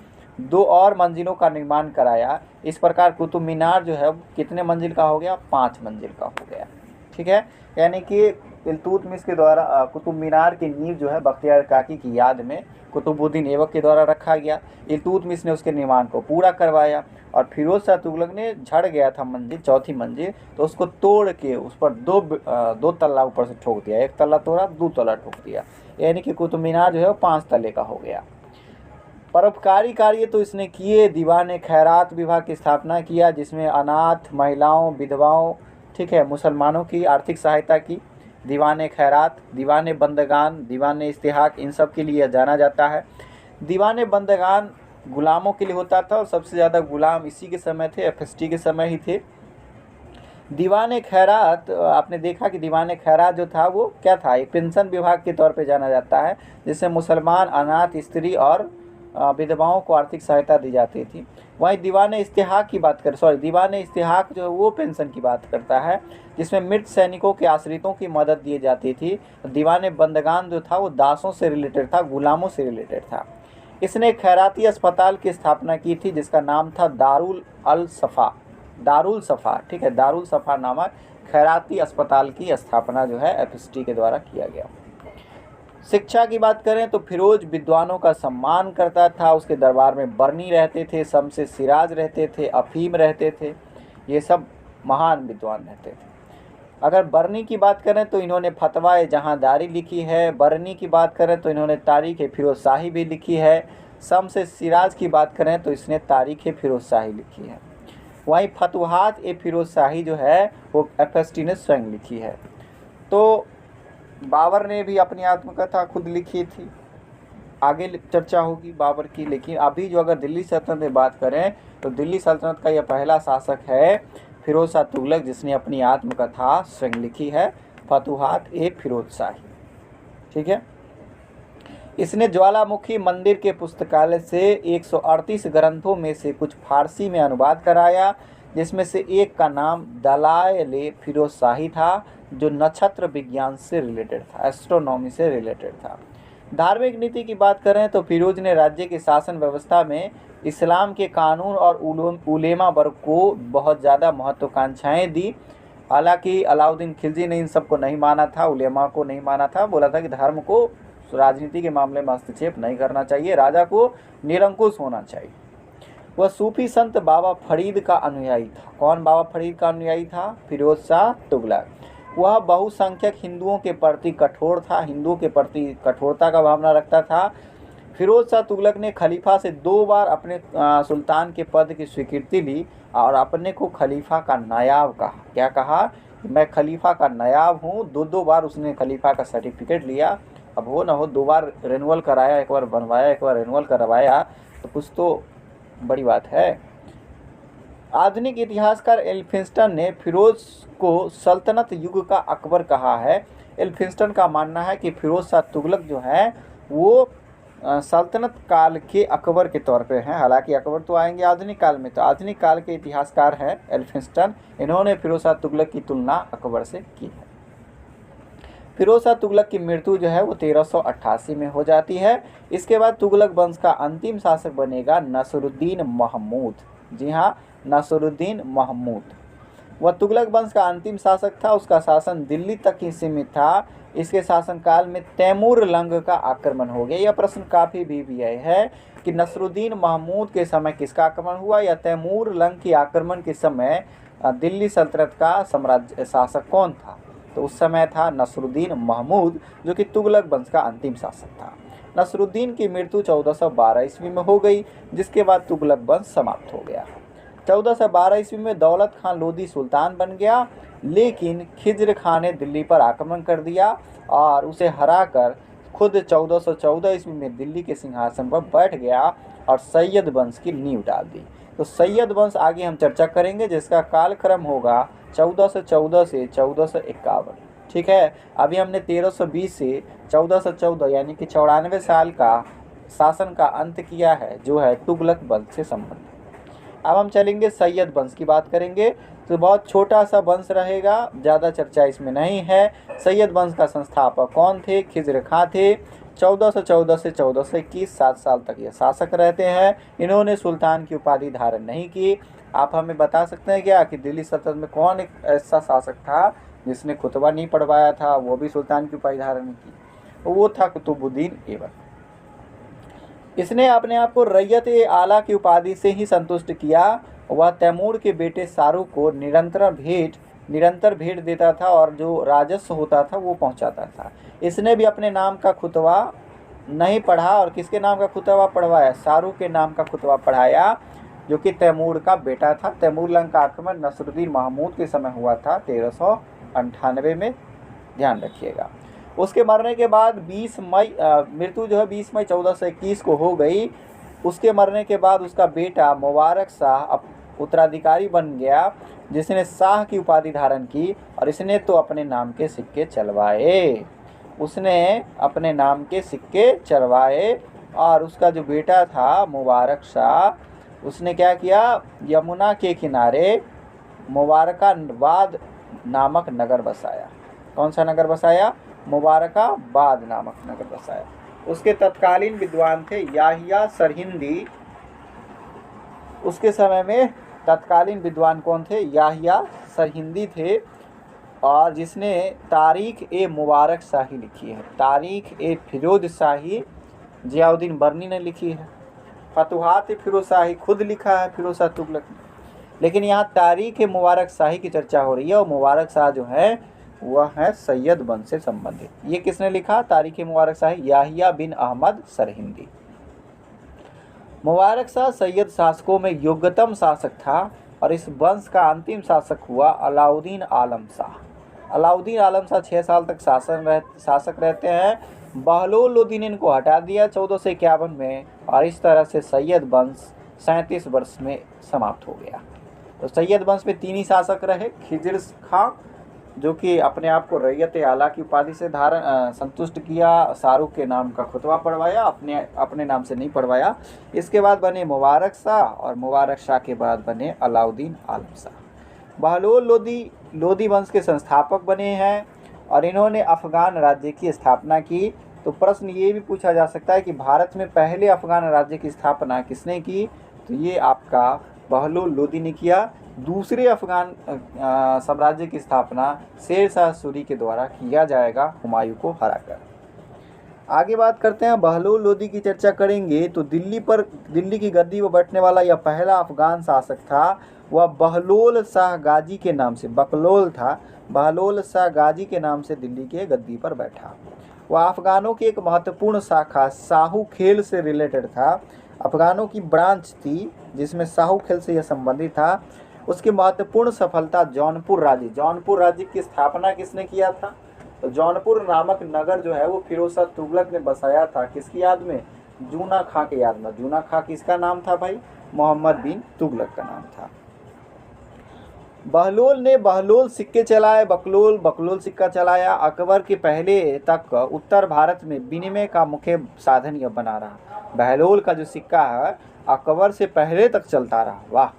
2 और मंजिलों का निर्माण कराया। इस प्रकार कुतुब मीनार जो है कितने मंजिल का हो गया? 5 मंजिल का हो गया। ठीक है, यानी कि इल्तुतमिश के द्वारा कुतुब मीनार की नींव जो है बख्तियार काकी की याद में कुतुबुद्दीन ऐबक के द्वारा रखा गया। इल्तुतमिश ने उसके निर्माण को पूरा करवाया और फिरोज शाह तुगलक ने झड़ गया था मंजिल, 4थी मंजिल, तो उसको तोड़ के उस पर दो तल्ला ऊपर से ठोक दिया। 1 तल्ला तोड़ा, 2 तल्ला ठोक दिया, यानी कि कुतुब मीनार जो है वो 5 तल्ले का हो गया। परोपकारी कार्य तो इसने किए। दीवान खैरात विभाग की स्थापना किया, जिसमें अनाथ, महिलाओं, विधवाओं, ठीक है, मुसलमानों की आर्थिक सहायता की। दीवान खैरात, दीवान बंदगान, दीवान इस्तिहाक, इन सब के लिए जाना जाता है। दीवान बंदगान गुलामों के लिए होता था और सबसे ज़्यादा गुलाम इसी के समय थे, एफएसटी के समय ही थे। दीवान खैरात, आपने देखा कि दीवान खैरात जो था वो क्या था? एक पेंशन विभाग के तौर पे जाना जाता है, जिससे मुसलमान, अनाथ, स्त्री और विधवाओं को आर्थिक सहायता दी जाती थी। वहीं दीवान इस्तिहाक की बात करें, दीवान इस्तिहाक जो है वो पेंशन की बात करता है, जिसमें मृत सैनिकों के आश्रितों की मदद दी जाती थी। दीवान बंदगान जो था वो दासों से रिलेटेड था, गुलामों से रिलेटेड था। इसने खैराती अस्पताल की स्थापना की थी, जिसका नाम था दारुल सफ़ा। ठीक है, दारुल सफ़ा नामक खैराती अस्पताल की स्थापना जो है एफएसटी के द्वारा किया गया। शिक्षा की बात करें तो फिरोज विद्वानों का सम्मान करता था। उसके दरबार में बरनी रहते थे, शमसे सिराज रहते थे, अफीम रहते थे, ये सब महान विद्वान रहते थे। अगर बरनी की बात करें तो इन्होंने फतवा जहांदारी लिखी है। बरनी की बात करें तो इन्होंने तारीख फिरोज शाही भी लिखी है। शमसे सिराज की बात करें तो इसने तारीख फिरोज शाही लिखी है। वहीं फतवाहात फिरोज शाही जो है वो एफएसटी ने स्वयं लिखी है। तो बाबर ने भी अपनी आत्मकथा खुद लिखी थी, आगे चर्चा होगी बाबर की। लेकिन अभी जो अगर दिल्ली सल्तनत में बात करें तो दिल्ली सल्तनत का यह पहला शासक है फिरोज शाह तुगलक, जिसने अपनी आत्मकथा स्वयं लिखी है, फतुहात फिरोज शाही। ठीक है, इसने ज्वालामुखी मंदिर के पुस्तकालय से 138 ग्रंथों में से कुछ फारसी में अनुवाद कराया, जिसमें से एक का नाम दलाइल फिरोज शाही था, जो नक्षत्र विज्ञान से रिलेटेड था, एस्ट्रोनॉमी से रिलेटेड था। धार्मिक नीति की बात करें तो फिरोज ने राज्य की शासन व्यवस्था में इस्लाम के कानून और उलेमा वर्ग को बहुत ज़्यादा महत्वाकांक्षाएँ दी। हालांकि अलाउद्दीन खिलजी ने इन सबको नहीं माना था, उलेमा को नहीं माना था। बोला था कि धर्म को राजनीति के मामले में हस्तक्षेप नहीं करना चाहिए, राजा को निरंकुश होना चाहिए। वह सूफी संत बाबा फरीद का अनुयायी था। कौन बाबा फरीद का अनुयायी था? फिरोज शाह तुगलक। वह बहुसंख्यक हिंदुओं के प्रति कठोर था, हिंदुओं के प्रति कठोरता का भावना रखता था। फिरोज शाह तुगलक ने खलीफा से 2 बार अपने सुल्तान के पद की स्वीकृति ली और अपने को खलीफा का नायाब कहा। क्या कहा? मैं खलीफा का नायाब हूँ। 2 बार उसने खलीफा का सर्टिफिकेट लिया। अब हो ना हो 2 बार रिन्यूअल कराया, एक बार बनवाया, एक बार रिन्यूअल करवाया, तो कुछ तो बड़ी बात है। आधुनिक इतिहासकार एल्फिंस्टन ने फिरोज को सल्तनत युग का अकबर कहा है। एल्फिंस्टन का मानना है कि फिरोज शाह तुगलक जो है वो सल्तनत काल के अकबर के तौर पे हैं। हालांकि अकबर तो आएंगे आधुनिक काल में। तो आधुनिक काल के इतिहासकार हैं एल्फिंस्टन, इन्होंने फिरोज शाह तुगलक की तुलना अकबर से की है। फिरोज शाह तुगलक की मृत्यु जो है वो 1388 में हो जाती है। इसके बाद तुगलक वंश का अंतिम शासक बनेगा नसरुद्दीन महमूद। जी हाँ, नसरुद्दीन महमूद। वह तुगलक वंश का अंतिम शासक था। उसका शासन दिल्ली तक ही सीमित था। इसके शासनकाल में तैमूर लंग का आक्रमण हो गया। यह प्रश्न काफ़ी भी है कि नसरुद्दीन महमूद के समय किसका आक्रमण हुआ या तैमूर लंग के आक्रमण के समय दिल्ली सल्तनत का साम्राज्य शासक कौन था। तो उस समय था नसरुद्दीन महमूद, जो कि तुगलक वंश का अंतिम शासक था। नसरुद्दीन की मृत्यु 1412 ईस्वी में हो गई, जिसके बाद तुगलक वंश समाप्त हो गया। 1412 ईस्वी में दौलत खान लोदी सुल्तान बन गया, लेकिन खिज्र खान ने दिल्ली पर आक्रमण कर दिया और उसे हराकर खुद 1414 ईस्वी में दिल्ली के सिंहासन पर बैठ गया और सैयद वंश की नींव डाल दी। तो सैयद वंश आगे हम चर्चा करेंगे, जिसका कालक्रम होगा 1414 से 1451। ठीक है, अभी हमने 1320 से 1414 यानी कि 94 साल का शासन का अंत किया है, जो है तुगलक वंश से संबंधित। अब हम चलेंगे सैयद वंश की बात करेंगे। तो बहुत छोटा सा वंश रहेगा, ज़्यादा चर्चा इसमें नहीं है। सैयद वंश का संस्थापक कौन थे? खिज्र खां थे। 1414 से 1421 7 साल तक ये शासक रहते हैं। इन्होंने सुल्तान की उपाधि धारण नहीं की। आप हमें बता सकते हैं क्या कि दिल्ली सल्तनत में कौन एक ऐसा शासक था जिसने खुतबा नहीं पढ़वाया था, वो भी सुल्तान की उपाधि धारण नहीं की? तो वो था कुतुबुद्दीन ऐबक। इसने अपने आप को रैयत ए आला की उपाधि से ही संतुष्ट किया। वह तैमूर के बेटे शाहरुख को निरंतर भेंट देता था और जो राजस्व होता था वो पहुंचाता था। इसने भी अपने नाम का खुतबा नहीं पढ़ा और किसके नाम का खुतबा पढ़वाया? शाहरुख के नाम का खुतबा पढ़ाया, जो कि तैमूर का बेटा था। तैमूर लंग का आक्रमण नसरुद्दीन महमूद के समय हुआ था 1398 में, ध्यान रखिएगा। उसके मरने के बाद मृत्यु जो है 20 मई 1421 को हो गई। उसके मरने के बाद उसका बेटा मुबारक शाह उत्तराधिकारी बन गया, जिसने शाह की उपाधि धारण की और इसने तो अपने नाम के सिक्के चलवाए। और उसका जो बेटा था मुबारक शाह, उसने क्या किया? यमुना के किनारे मुबारकाबाद नामक नगर बसाया। कौन सा नगर बसाया? मुबारकाबाद नामक नगर बसाया। उसके तत्कालीन विद्वान थे याहिया सरहिंदी। उसके समय में तत्कालीन विद्वान कौन थे? याहिया सरहिंदी थे, और जिसने तारीख ए मुबारक शाही लिखी है। तारीख ए फिरोज शाही जियाउद्दीन बर्नी ने लिखी है। फतुहात ए फिरोज शाही खुद लिखा है फिरोज शाह तुगलक ने। लेकिन यहाँ तारीख ए मुबारक शाही की चर्चा हो रही है, और मुबारक शाह जो है वह है सैयद वंश से संबंधित। ये किसने लिखा? तारीख ए मुबारक शाही याहिया बिन अहमद सरहिंदी। मुबारक शाह सैयद शासकों में योग्यतम शासक था, और इस वंश का अंतिम शासक हुआ अलाउद्दीन आलम शाह। अलाउद्दीन आलम शाह 6 साल तक शासक रहते हैं। बहलोल लोदी ने इनको हटा दिया 1451 में, और इस तरह से सैयद वंश 37 वर्ष में समाप्त हो गया। तो सैयद वंश में 3 ही शासक रहे। खिज्र खां, जो कि अपने आप को रैयत आला की उपाधि से संतुष्ट किया, शाहरुख के नाम का खुतबा पढ़वाया, अपने नाम से नहीं पढ़वाया। इसके बाद बने मुबारक शाह, और मुबारक शाह के बाद बने अलाउद्दीन आलम शाह। बहलोल लोदी वंश के संस्थापक बने हैं, और इन्होंने अफगान राज्य की स्थापना की। तो प्रश्न ये भी पूछा जा सकता है कि भारत में पहले अफगान राज्य की स्थापना किसने की? तो ये आपका बहलोल लोदी ने किया। दूसरे अफगान साम्राज्य की स्थापना शेर शाह सूरी के द्वारा किया जाएगा, हुमायूं को हराकर। आगे बात करते हैं, बहलोल लोदी की चर्चा करेंगे। तो दिल्ली की गद्दी पर बैठने वाला यह पहला अफगान शासक था। वह बहलोल शाह गाजी के नाम से, बकलोल था, बहलोल शाह गाजी के नाम से दिल्ली के गद्दी पर बैठा। वह अफगानों की एक महत्वपूर्ण शाखा साहू खेल से रिलेटेड था। अफगानों की ब्रांच थी जिसमें साहू खेल से यह संबंधित था। उसकी महत्वपूर्ण सफलता जौनपुर राज्य की स्थापना किसने किया था? तो जौनपुर नामक नगर जो है वो फिरोज शाह तुगलक ने बसाया था। किसकी याद में? जूना खां के याद में। जूना खां किसका नाम था भाई? मोहम्मद बिन तुगलक का नाम था। बहलोल ने बहलोल सिक्के चलाए, बकलोल सिक्का चलाया। अकबर के पहले तक उत्तर भारत में विनिमय का मुख्य साधन यह बना रहा। बहलोल का जो सिक्का है अकबर से पहले तक चलता रहा। वाह।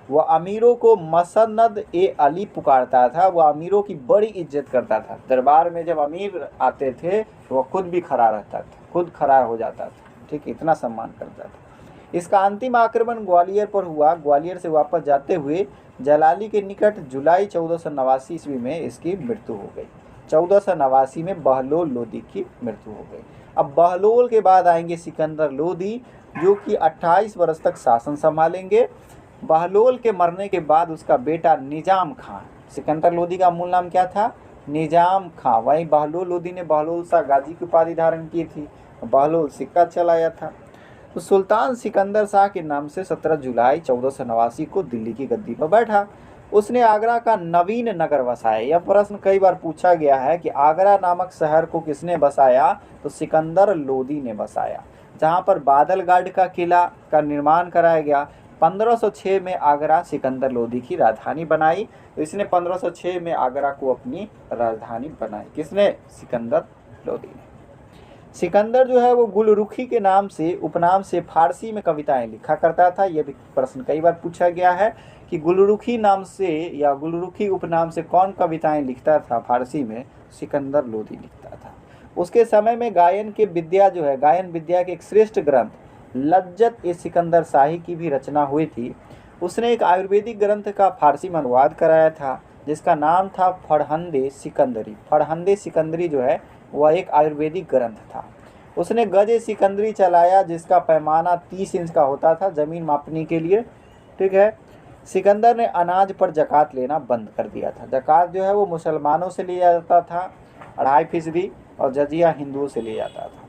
वह अमीरों को मसनद ए अली पुकारता था, वह अमीरों की बड़ी इज्जत करता था। दरबार में जब अमीर आते थे तो वह खुद भी खड़ा रहता था, खुद खड़ा हो जाता था, ठीक, इतना सम्मान करता था। इसका अंतिम आक्रमण ग्वालियर पर हुआ। ग्वालियर से वापस जाते हुए जलाली के निकट जुलाई 1489 ईस्वी में इसकी मृत्यु हो गई। 1489 में बहलोल लोदी की मृत्यु हो गई। अब बहलोल के बाद आएंगे सिकंदर लोदी, जो कि 28 वर्ष तक शासन संभालेंगे। बहलोल के मरने के बाद उसका बेटा निजाम खां, सिकंदर लोदी का मूल नाम क्या था? निजाम खां। वहीं बहलोल लोदी ने बहलोल शाह गाजी की उपाधि धारण की थी, बहलोल सिक्का चलाया था। तो सुल्तान सिकंदर शाह के नाम से 17 जुलाई 1489 को दिल्ली की गद्दी पर बैठा। उसने आगरा का नवीन नगर बसाया। यह प्रश्न कई बार पूछा गया है कि आगरा नामक शहर को किसने बसाया? तो सिकंदर लोदी ने बसाया, जहां पर बादलगढ़ का किला का निर्माण कराया गया। 1506 में आगरा सिकंदर लोदी की राजधानी बनाई। तो इसने 1506 में आगरा को अपनी राजधानी बनाई। किसने? सिकंदर लोदी ने। सिकंदर जो है वो गुलरुखी के नाम से, उपनाम से फारसी में कविताएं लिखा करता था। यह भी प्रश्न कई बार पूछा गया है कि गुलरुखी नाम से या गुलरुखी उपनाम से कौन कविताएं लिखता था फारसी में? सिकंदर लोदी लिखता था। उसके समय में गायन की विद्या जो है, गायन विद्या के एक श्रेष्ठ ग्रंथ लज्जत ए सिकंदर शाही की भी रचना हुई थी। उसने एक आयुर्वेदिक ग्रंथ का फारसी में अनुवाद कराया था, जिसका नाम था फरहंदे सिकंदरी। फरहंदे सिकंदरी जो है वह एक आयुर्वेदिक ग्रंथ था। उसने गज सिकंदरी चलाया, जिसका पैमाना 30 इंच का होता था ज़मीन मापने के लिए, ठीक है। सिकंदर ने अनाज पर ज़कात लेना बंद कर दिया था। ज़कात जो है वो मुसलमानों से लिया जाता था 2.5%, और जजिया हिंदुओं से लिया जाता था।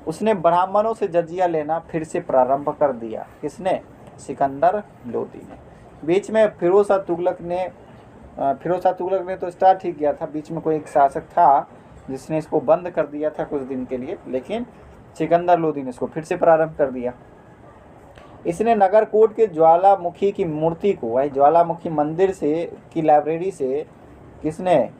उसने ब्राह्मणों से जजिया लेना फिर से प्रारंभ कर दिया। किसने? सिकंदर लोदी ने। बीच में फिरोज शाह तुगलक ने तो स्टार्ट ही किया था, बीच में कोई एक शासक था जिसने इसको बंद कर दिया था कुछ दिन के लिए, लेकिन सिकंदर लोदी ने इसको फिर से प्रारंभ कर दिया। इसने नगरकोट के ज्वालामुखी की मूर्ति को, वही ज्वालामुखी मंदिर से की लाइब्रेरी से, किसने?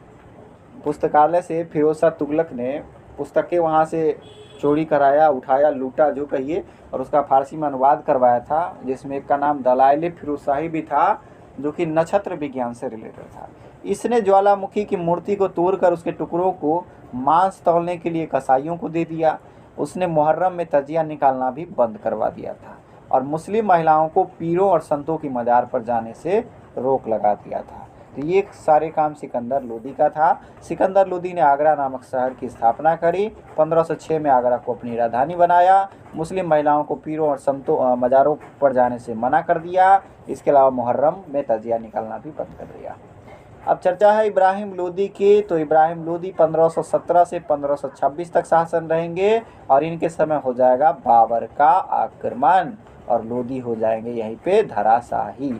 पुस्तकालय से फिरोज शाह तुगलक ने पुस्तकें वहाँ से चोरी कराया, उठाया, लूटा जो कहिए, और उसका फारसी में अनुवाद करवाया था, जिसमें एक का नाम दलाइल फिरोजशाही भी था, जो कि नक्षत्र विज्ञान से रिलेटेड था। इसने ज्वालामुखी की मूर्ति को तोड़कर उसके टुकड़ों को मांस तौलने के लिए कसाईयों को दे दिया। उसने मुहर्रम में तजिया निकालना भी बंद करवा दिया था, और मुस्लिम महिलाओं को पीरों और संतों की मज़ार पर जाने से रोक लगा दिया था। तो ये सारे काम सिकंदर लोदी का था। सिकंदर लोदी ने आगरा नामक शहर की स्थापना करी। 1506 में आगरा को अपनी राजधानी बनाया। मुस्लिम महिलाओं को पीरों और संतों मज़ारों पर जाने से मना कर दिया। इसके अलावा मुहर्रम में तजिया निकालना भी बंद कर दिया। अब चर्चा है इब्राहिम लोदी की। तो इब्राहिम लोदी 1517 से 1526 तक शासन रहेंगे, और इनके समय हो जाएगा बाबर का आक्रमण, और लोदी हो जाएंगे यहीं पे धराशाही,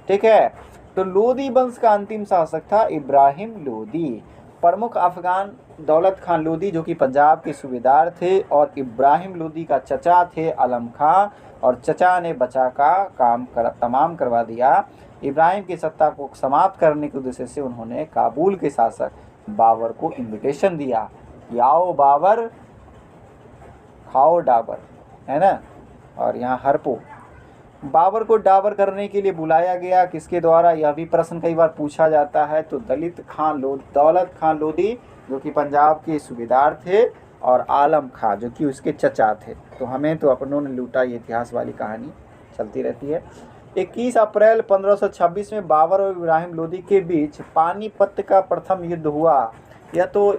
ठीक है। तो लोदी वंश का अंतिम शासक था इब्राहिम लोदी। प्रमुख अफगान दौलत खान लोदी, जो कि पंजाब के सूबेदार थे, और इब्राहिम लोदी का चचा थे आलम खां, और चचा ने बचा का काम तमाम करवा दिया। इब्राहिम की सत्ता को समाप्त करने के उद्देश्य से उन्होंने काबुल के शासक बाबर को इनविटेशन दिया कि आओ बाबर, खाओ डाबर, है ना, और यहाँ हरपो। बाबर को डाबर करने के लिए बुलाया गया। किसके द्वारा? यह भी प्रश्न कई बार पूछा जाता है। तो दौलत खान लोदी, जो कि पंजाब के सूबेदार थे, और आलम खां, जो कि उसके चचा थे। तो हमें तो अपनों ने लूटा, ये इतिहास वाली कहानी चलती रहती है। 21 अप्रैल 1526 में बाबर और इब्राहिम लोदी के बीच पानीपत का प्रथम युद्ध हुआ। यह तो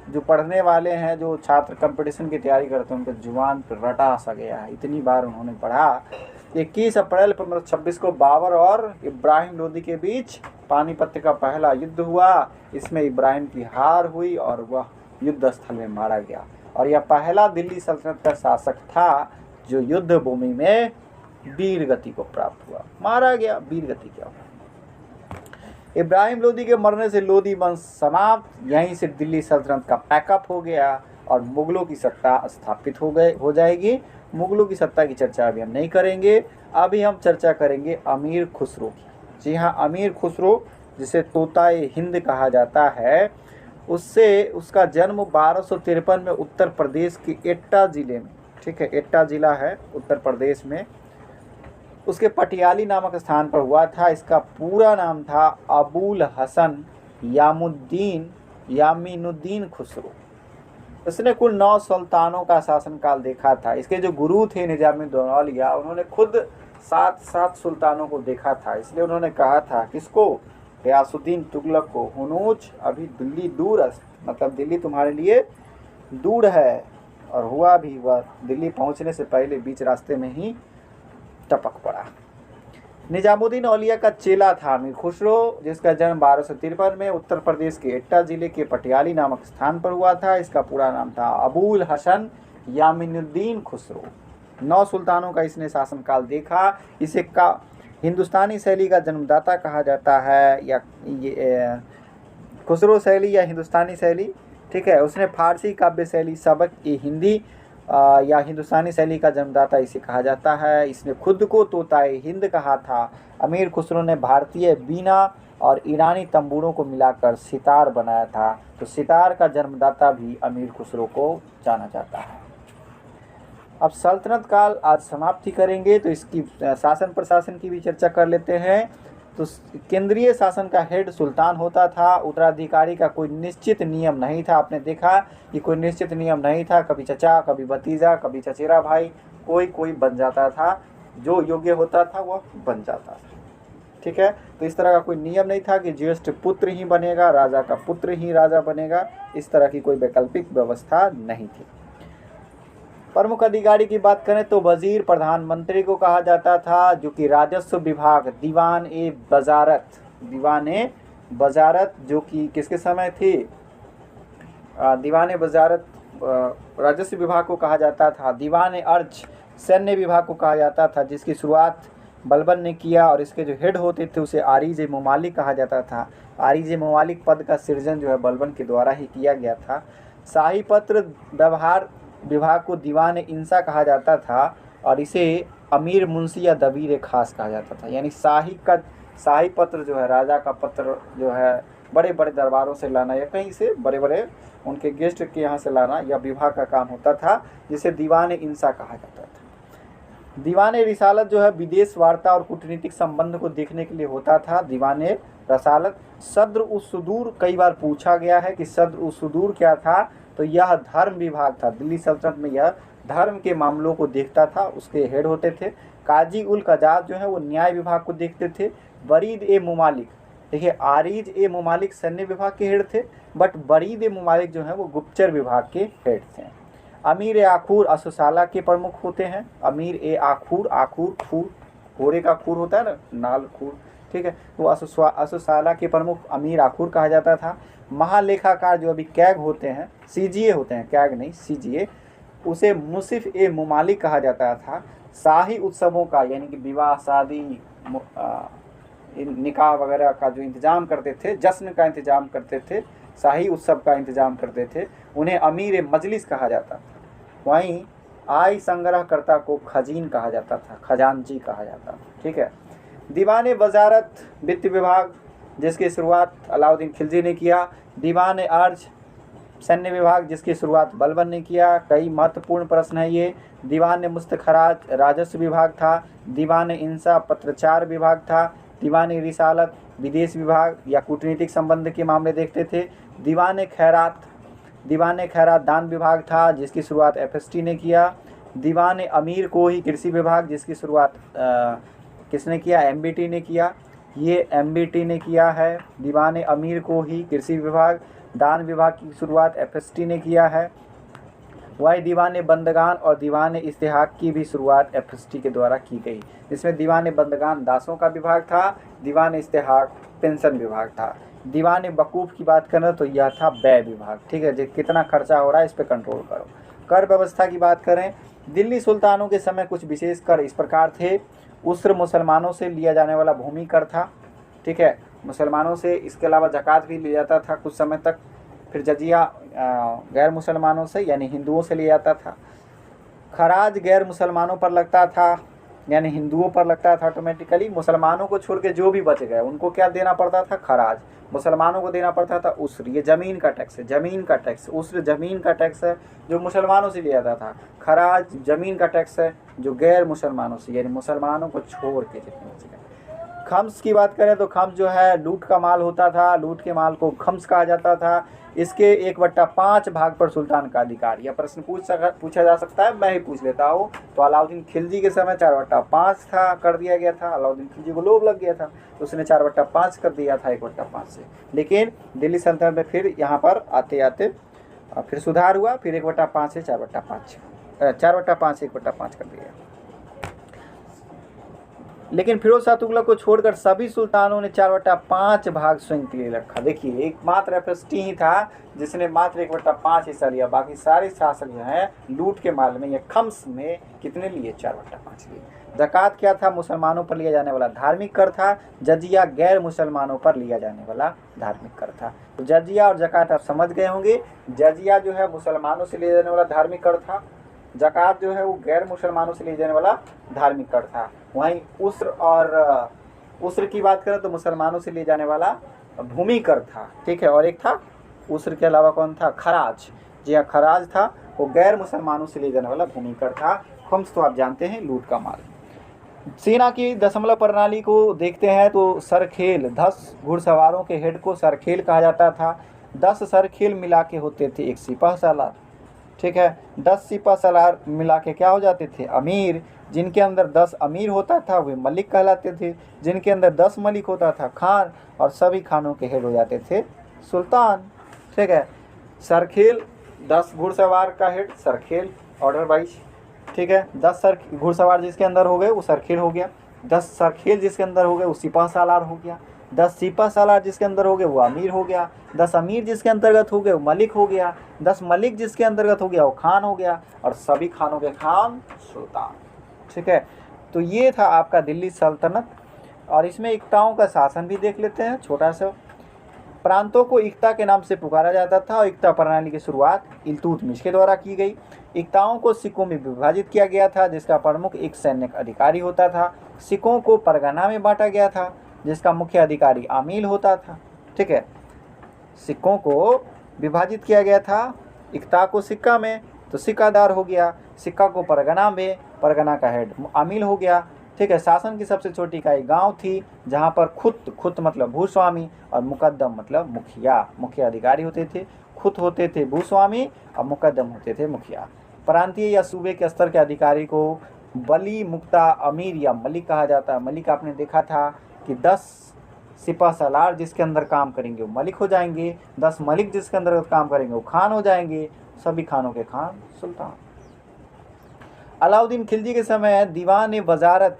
जो पढ़ने वाले हैं, जो छात्र कंपटीशन की तैयारी करते हैं, उनके जुबान पर रटा सा गया है, इतनी बार उन्होंने पढ़ा। 21 अप्रैल 1526 को बाबर और इब्राहिम लोदी के बीच पानीपत का पहला युद्ध हुआ। इसमें इब्राहिम की हार हुई और वह युद्ध स्थल में मारा गया, और यह पहला दिल्ली सल्तनत का शासक था जो युद्ध भूमि में वीर गति को प्राप्त हुआ, मारा गया। वीर गति क्या हुआ? इब्राहिम लोदी के मरने से लोदी वंश समाप्त। यहीं से दिल्ली सल्तनत का पैकअप हो गया, और मुगलों की सत्ता स्थापित हो जाएगी। मुगलों की सत्ता की चर्चा अभी हम नहीं करेंगे। अभी हम चर्चा करेंगे अमीर खुसरो की। जी हाँ, अमीर खुसरो, जिसे तोताए हिंद कहा जाता है, उससे उसका जन्म 1253 में उत्तर प्रदेश के एट्टा ज़िले में, ठीक है, एट्टा ज़िला है उत्तर प्रदेश में, उसके पटियाली नामक स्थान पर हुआ था। इसका पूरा नाम था अबुल हसन यामीनुद्दीन खुसरो। इसने कुल 9 सुल्तानों का शासनकाल देखा था। इसके जो गुरु थे निजामुद्दीन औलिया, उन्होंने खुद 7 सुल्तानों को देखा था। इसलिए उन्होंने कहा था किसको, गयासुद्दीन तुगलक को, हुनूच अभी दिल्ली दूर है, मतलब दिल्ली तुम्हारे लिए दूर है। और हुआ भी, वह दिल्ली पहुंचने से पहले बीच रास्ते में ही टपक पड़ा। निजामुद्दीन औलिया का चेला था अमीर खुसरो, जिसका जन्म 1253 में उत्तर प्रदेश के एट्टा जिले के पटियाली नामक स्थान पर हुआ था। इसका पूरा नाम था अबुल हसन यामीनुद्दीन खुसरो। 9 सुल्तानों का इसने शासनकाल देखा। इसे का हिंदुस्तानी शैली का जन्मदाता कहा जाता है, या ये खुसरो शैली या हिंदुस्तानी शैली, ठीक है। उसने फारसी काव्य शैली, सबक ए हिंदी या हिंदुस्तानी शैली का जन्मदाता इसे कहा जाता है। इसने खुद को तोताए हिंद कहा था। अमीर खुसरो ने भारतीय बीना और ईरानी तंबूरों को मिलाकर सितार बनाया था, तो सितार का जन्मदाता भी अमीर खुसरो को जाना जाता है। अब सल्तनत काल आज समाप्ति करेंगे, तो इसकी शासन प्रशासन की भी चर्चा कर लेते हैं। तो केंद्रीय शासन का हेड सुल्तान होता था। उत्तराधिकारी का कोई निश्चित नियम नहीं था। आपने देखा कि कोई निश्चित नियम नहीं था, कभी चचा, कभी भतीजा, कभी चचेरा भाई, कोई बन जाता था, जो योग्य होता था वह बन जाता था, ठीक है। तो इस तरह का कोई नियम नहीं था कि ज्येष्ठ पुत्र ही बनेगा, राजा का पुत्र ही राजा बनेगा, इस तरह की कोई वैकल्पिक व्यवस्था नहीं थी। प्रमुख अधिकारी की बात करें तो वजीर प्रधानमंत्री को कहा जाता था, जो कि राजस्व विभाग दीवान ए वजारत जो कि किसके समय थी, दीवान ए वजारत राजस्व विभाग को कहा जाता था। दीवान ए अर्ज सैन्य विभाग को कहा जाता था, जिसकी शुरुआत बलबन ने किया, और इसके जो हेड होते थे उसे आरिज ए ममालिक कहा जाता था। आरिज ए ममालिक पद का सृजन जो है बलबन के द्वारा ही किया गया था। शाही पत्र व्यवहार विभाग को दीवान इंसा कहा जाता था, और इसे अमीर मुंशी या दबीर खास कहा जाता था। यानी शाही पत्र जो है, राजा का पत्र जो है बड़े बड़े दरबारों से लाना या कहीं से बड़े बड़े उनके गेस्ट के यहाँ से लाना, यह विभाग का काम होता था, जिसे दीवान इंसा कहा जाता था। दीवान रिसालत जो है विदेश वार्ता और कूटनीतिक संबंध को देखने के लिए होता था। दीवान रसालत सद्र उस सुदूर, कई बार पूछा गया है कि सद्र उस सुदूर क्या था, तो यह धर्म विभाग था। दिल्ली सल्तनत में यह धर्म के मामलों को देखता था, उसके हेड होते थे। काजी उल कजात जो है वो न्याय विभाग को देखते थे। बरीद ए मुमालिक, देखिए आरिज ए मुमालिक सैन्य विभाग के हेड थे, बट बरीद ए मुमालिक जो है वो गुप्तचर विभाग के हेड थे। अमीर ए आखूर अशुशाला के प्रमुख होते हैं। अमीर ए आखूर, आखूर खूर, घोड़े का खूर होता है ना, नाल खूर, ठीक है, तो अशुशाला के प्रमुख अमीर आखूर कहा जाता था। महालेखाकार जो अभी कैग होते हैं, सीजीए होते हैं, कैग नहीं सीजीए, उसे मुसिफ ए मुमालिक कहा जाता था। शाही उत्सवों का, यानी कि विवाह, शादी, निकाह वगैरह का जो इंतजाम करते थे, जश्न का इंतजाम करते थे, शाही उत्सव का इंतजाम करते थे, उन्हें अमीर ए मजलिस कहा जाता था। वहीं आय संग्रहकर्ता को खजीन कहा जाता था, खजानची कहा जाता था, ठीक है। दीवान वजारत वित्त विभाग, जिसकी शुरुआत अलाउद्दीन खिलजी ने किया। दीवान अर्ज सैन्य विभाग, जिसकी शुरुआत बलबन ने किया। कई महत्वपूर्ण प्रश्न है ये। दीवान मुस्तखराज राजस्व विभाग था। दीवान इंसा पत्रचार विभाग था। दीवान रिसालत विदेश विभाग या कूटनीतिक संबंध के मामले देखते थे। दीवान खैरात दान विभाग था, जिसकी शुरुआत एफएसटी ने किया। दीवान अमीर को ही कृषि विभाग, जिसकी शुरुआत किसने किया, एमबीटी ने किया। ये एमबीटी ने किया है। दीवान अमीर को ही कृषि विभाग, दान विभाग की शुरुआत एफएसटी ने किया है। वही दीवान बंदगान और दीवान इस्तेहाक की भी शुरुआत एफएसटी के द्वारा की गई, जिसमें दीवान बंदगान दासों का विभाग था, दीवान इस्तेहाक पेंशन विभाग था। दीवान वकूफ़ की बात करें तो यह था व्यय विभाग, ठीक है, जो कितना खर्चा हो रहा है इस पर कंट्रोल करो। कर व्यवस्था की बात करें, दिल्ली सुल्तानों के समय कुछ विशेष कर इस प्रकार थे। उसर मुसलमानों से लिया जाने वाला भूमि कर था, ठीक है, मुसलमानों से, इसके अलावा ज़कात भी लिया जाता था कुछ समय तक। फिर जजिया गैर मुसलमानों से यानी हिंदुओं से लिया जाता था। खराज गैर मुसलमानों पर लगता था। यानी हिंदुओं पर लगता था ऑटोमेटिकली। मुसलमानों को छोड़ के जो भी बच गए उनको क्या देना पड़ता था, खराज। मुसलमानों को देना पड़ता था उस्र, ये ज़मीन का टैक्स है, ज़मीन का टैक्स। उस्र ज़मीन का टैक्स है जो मुसलमानों से लिया जाता था, खराज ज़मीन का टैक्स है जो गैर मुसलमानों से, यानी मुसलमानों को छोड़ के जितने बच गए। खम्स की बात करें तो खम्स जो है लूट का माल होता था, लूट के माल को खम्स कहा जाता था। इसके 1/5 भाग पर सुल्तान का अधिकार। यह प्रश्न पूछा जा सकता है, मैं ही पूछ लेता हूँ। तो अलाउद्दीन खिलजी के समय 4/5 था, कर दिया गया था। अलाउद्दीन खिलजी को लोभ लग गया था तो उसने 4/5 कर दिया था 1/5 से। लेकिन दिल्ली सल्तनत में फिर यहाँ पर आते आते फिर सुधार हुआ, फिर 1/5 से 4/5 से 1/5 कर दिया। लेकिन फिरोज शाह तुगलक को छोड़कर सभी सुल्तानों ने 4/5 भाग स्वयं के लिए रखा। देखिए एकमात्र एफएसटी ही था जिसने मात्र 1/5 हिस्सा लिया, बाकी सारे शासक जो हैं लूट के माल में या खम्स में कितने लिए, 4/5 लिए। ज़कात क्या था, मुसलमानों पर लिया जाने वाला धार्मिक कर था। जजिया गैर मुसलमानों पर लिया जाने वाला धार्मिक कर था। तो जजिया और ज़कात आप समझ गए होंगे। जजिया जो है मुसलमानों से लिया जाने वाला धार्मिक कर था, ज़कात जो है वो गैर मुसलमानों से लिए जाने वाला धार्मिक कर था। वहीं उस्र की बात करें तो मुसलमानों से लिए जाने वाला भूमि कर था, ठीक है। और एक था उस्र के अलावा कौन था, खराज। जी हाँ, खराज था, वो गैर मुसलमानों से लिए जाने वाला भूमि कर था। खम्स तो आप जानते हैं लूट का माल। सेना की दशमलव प्रणाली को देखते हैं तो सरखेल, 10 घुड़सवारों के हेड को सरखेल कहा जाता था। 10 सरखेल मिला के होते थे एक सिपह सालार, ठीक है। 10 सिपह सालार मिला के क्या हो जाते थे, अमीर। जिनके अंदर 10 अमीर होता था वे मलिक कहलाते थे, जिनके अंदर 10 मलिक होता था खान, और सभी खानों के हेड हो जाते थे सुल्तान, ठीक है। सरखेल 10 घुड़सवार का हेड सरखेल, ऑर्डर वाइज, ठीक है। 10 घुड़सवार जिसके अंदर हो गए वो सरखेल हो गया। 10 सरखेल जिसके अंदर हो गए वो सिपह सालार हो गया। 10 सिपह सालार जिसके अंदर हो गए वो अमीर हो गया। 10 अमीर जिसके अंतर्गत हो गए वो मलिक हो गया। 10 मलिक जिसके अंतर्गत हो गया वो खान हो गया, और सभी खानों के खान सुल्तान, ठीक है। तो ये था आपका दिल्ली सल्तनत। और इसमें इक्ताओं का शासन भी देख लेते हैं छोटा सा। प्रांतों को इक्ता के नाम से पुकारा जाता था, और इक्ता प्रणाली की शुरुआत इल्तुतमिश के द्वारा की गई। इक्ताओं को सिक्कों में विभाजित किया गया था, जिसका प्रमुख एक सैनिक अधिकारी होता था। सिक्कों को परगना में बांटा गया था, जिसका मुख्य अधिकारी आमील होता था, ठीक है। सिक्कों को विभाजित किया गया था, इक्ता को सिक्का में तो सिक्कादार हो गया, सिक्का को परगना में, परगना का हेड आमील हो गया, ठीक है। शासन की सबसे छोटी इकाई गांव थी, जहां पर खुत मतलब भूस्वामी और मुकद्दम मतलब मुखिया, मुख्य अधिकारी होते थे। खुत होते थे भूस्वामी और मुकद्दम होते थे मुखिया। प्रांतीय या सूबे के स्तर के अधिकारी को बली, मुक्ता, अमीर या मलिक कहा जाता है। मलिक आपने देखा था कि 10 सिपह सालार जिसके अंदर काम करेंगे वो मलिक हो जाएंगे, 10 मलिक जिसके अंदर काम करेंगे वो खान हो जाएंगे, सभी खानों के खान सुल्तान। अलाउद्दीन खिलजी के समय दीवान ए वजारत,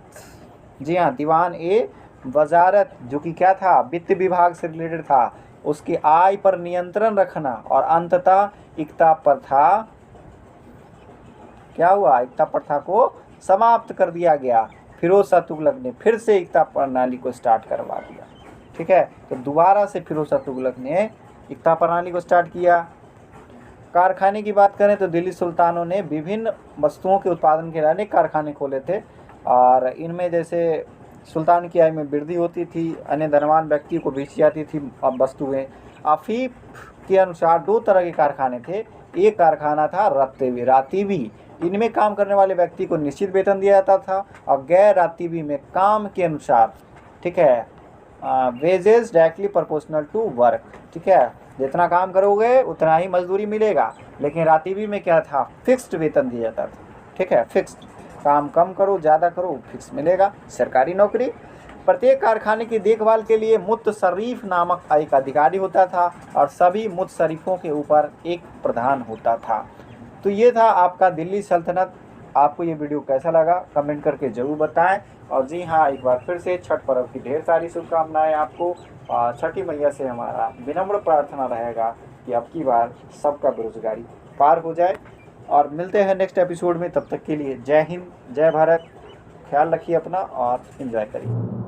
जी हाँ दीवान ए वजारत, जो कि क्या था, वित्त विभाग से रिलेटेड था, उसकी आय पर नियंत्रण रखना, और अंततः इक्ता प्रथा क्या हुआ, इक्ता प्रथा को समाप्त कर दिया गया। फिरोज शाह तुगलक ने फिर से इक्ता प्रणाली को स्टार्ट करवा दिया, ठीक है। तो दोबारा से फिरोज शाह तुगलक ने इक्ता प्रणाली को स्टार्ट किया। कारखाने की बात करें तो दिल्ली सुल्तानों ने विभिन्न वस्तुओं के उत्पादन के लिए अनेक कारखाने खोले थे, और इनमें जैसे सुल्तान की आय में वृद्धि होती थी, अन्य धनवान व्यक्ति को बेची जाती थी अब वस्तुएं। अफीफ के अनुसार 2 तरह के कारखाने थे। एक कारखाना था रातीबी, इनमें काम करने वाले व्यक्ति को निश्चित वेतन दिया जाता था, और गैर रातीबी में काम के अनुसार, ठीक है, wages directly proportional to work, ठीक है, जितना काम करोगे उतना ही मजदूरी मिलेगा। लेकिन रातीबी में क्या था, फिक्स्ड वेतन दिया जाता था, ठीक है, फिक्स्ड, काम कम करो ज़्यादा करो फिक्स मिलेगा, सरकारी नौकरी। प्रत्येक कारखाने की देखभाल के लिए मुतशरीफ नामक एक अधिकारी होता था, और सभी मुतशरीफों के ऊपर एक प्रधान होता था। तो ये था आपका दिल्ली सल्तनत। आपको ये वीडियो कैसा लगा कमेंट करके ज़रूर बताएं। और जी हाँ, एक बार फिर से छठ पर्व की ढेर सारी शुभकामनाएं आपको। छठी मैया से हमारा विनम्र प्रार्थना रहेगा कि अब की बार सबका बेरोजगारी पार हो जाए। और मिलते हैं नेक्स्ट एपिसोड में, तब तक के लिए जय हिंद, जय भारत। ख्याल रखिए अपना और एंजॉय करिए।